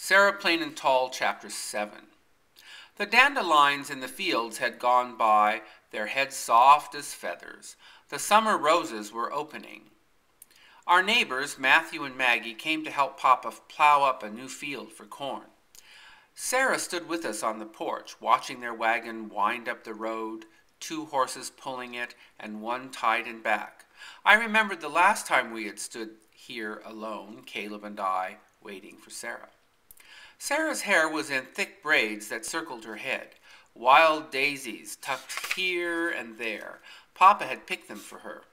Sarah Plain and Tall, Chapter 7. The dandelions in the fields had gone by, their heads soft as feathers. The summer roses were opening. Our neighbors, Matthew and Maggie, came to help Papa plow up a new field for corn. Sarah stood with us on the porch, watching their wagon wind up the road, 2 horses pulling it and one tied in back. I remembered the last time we had stood here alone, Caleb and I, waiting for Sarah. Sarah's hair was in thick braids that circled her head, wild daisies tucked here and there. Papa had picked them for her.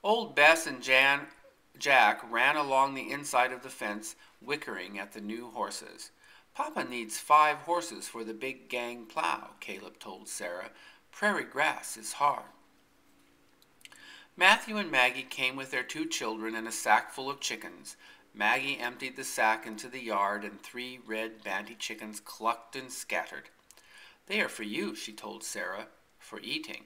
Old Bess and Jack ran along the inside of the fence, whickering at the new horses. Papa needs 5 horses for the big gang plow, Caleb told Sarah. Prairie grass is hard. Matthew and Maggie came with their 2 children and a sack full of chickens. Maggie emptied the sack into the yard, and 3 red banty chickens clucked and scattered. They are for you, she told Sarah, for eating.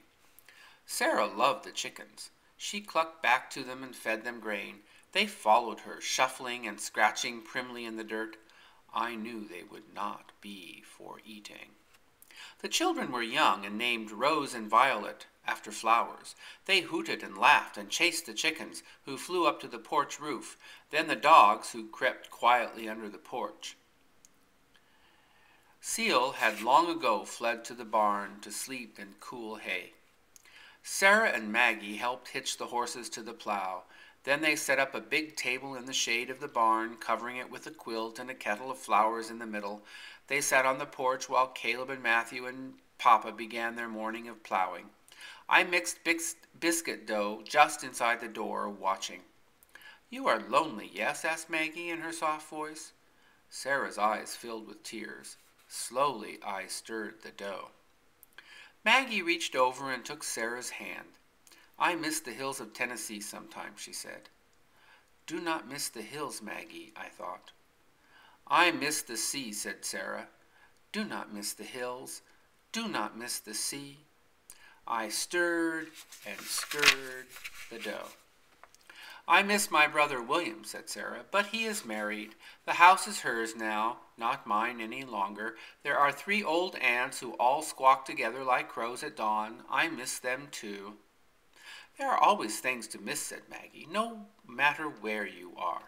Sarah loved the chickens. She clucked back to them and fed them grain. They followed her, shuffling and scratching primly in the dirt. I knew they would not be for eating. The children were young and named Rose and Violet after flowers. They hooted and laughed and chased the chickens, who flew up to the porch roof, then the dogs, who crept quietly under the porch. Seal had long ago fled to the barn to sleep in cool hay. Sarah and Maggie helped hitch the horses to the plow. Then they set up a big table in the shade of the barn, covering it with a quilt and a kettle of flowers in the middle. They sat on the porch while Caleb and Matthew and Papa began their morning of plowing. I mixed biscuit dough just inside the door, watching. You are lonely, yes? Asked Maggie in her soft voice. Sarah's eyes filled with tears. Slowly I stirred the dough. Maggie reached over and took Sarah's hand. I miss the hills of Tennessee sometimes, she said. Do not miss the hills, Maggie, I thought. I miss the sea, said Sarah. Do not miss the hills. Do not miss the sea. I stirred and stirred the dough. I miss my brother William, said Sarah, but he is married. The house is hers now, not mine any longer. There are 3 old aunts who all squawk together like crows at dawn. I miss them too. There are always things to miss, said Maggie, no matter where you are.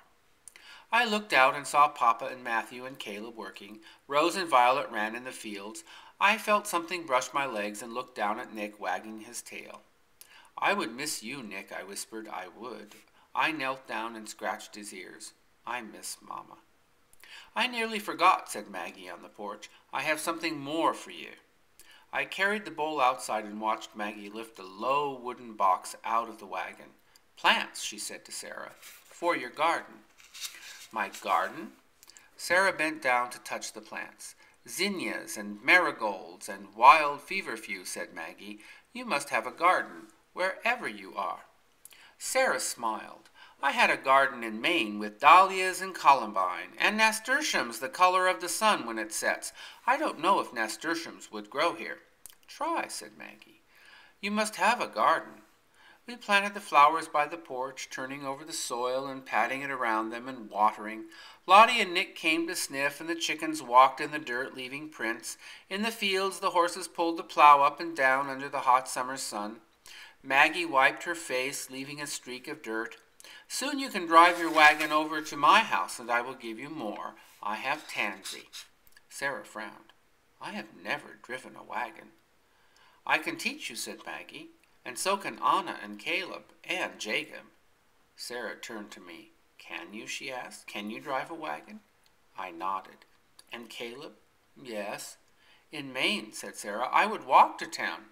I looked out and saw Papa and Matthew and Caleb working. Rose and Violet ran in the fields. I felt something brush my legs and looked down at Nick, wagging his tail. I would miss you, Nick, I whispered. I would. I knelt down and scratched his ears. I miss Mama. I nearly forgot, said Maggie on the porch. I have something more for you. I carried the bowl outside and watched Maggie lift a low wooden box out of the wagon. Plants, she said to Sarah, for your garden. My garden? Sarah bent down to touch the plants. Zinnias and marigolds and wild feverfew, said Maggie. You must have a garden, wherever you are. Sarah smiled. I had a garden in Maine with dahlias and columbine, and nasturtiums the color of the sun when it sets. I don't know if nasturtiums would grow here. Try, said Maggie. You must have a garden. We planted the flowers by the porch, turning over the soil and patting it around them and watering. Lottie and Nick came to sniff, and the chickens walked in the dirt, leaving prints. In the fields, the horses pulled the plow up and down under the hot summer sun. Maggie wiped her face, leaving a streak of dirt. Soon you can drive your wagon over to my house, and I will give you more. I have Tansy. Sarah frowned. I have never driven a wagon. I can teach you, said Maggie, and so can Anna and Caleb and Jacob. Sarah turned to me. Can you, she asked. Can you drive a wagon? I nodded. And Caleb? Yes. In Maine, said Sarah, I would walk to town.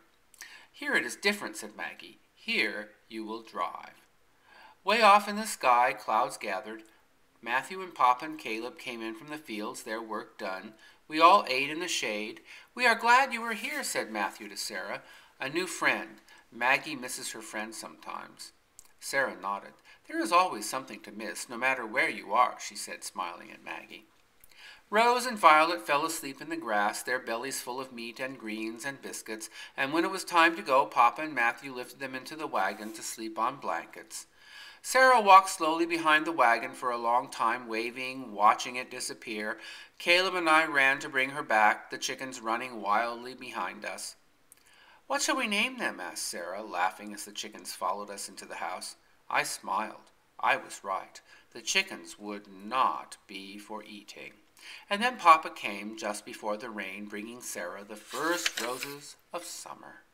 Here it is different, said Maggie. Here you will drive. Way off in the sky, clouds gathered. Matthew and Papa and Caleb came in from the fields, their work done. We all ate in the shade. We are glad you were here, said Matthew to Sarah. A new friend. Maggie misses her friends sometimes. Sarah nodded. There is always something to miss, no matter where you are, she said, smiling at Maggie. Rose and Violet fell asleep in the grass, their bellies full of meat and greens and biscuits, and when it was time to go, Papa and Matthew lifted them into the wagon to sleep on blankets. Sarah walked slowly behind the wagon for a long time, waving, watching it disappear. Caleb and I ran to bring her back, the chickens running wildly behind us. "What shall we name them?" asked Sarah, laughing as the chickens followed us into the house. I smiled. I was right. The chickens would not be for eating. And then Papa came just before the rain, bringing Sarah the first roses of summer.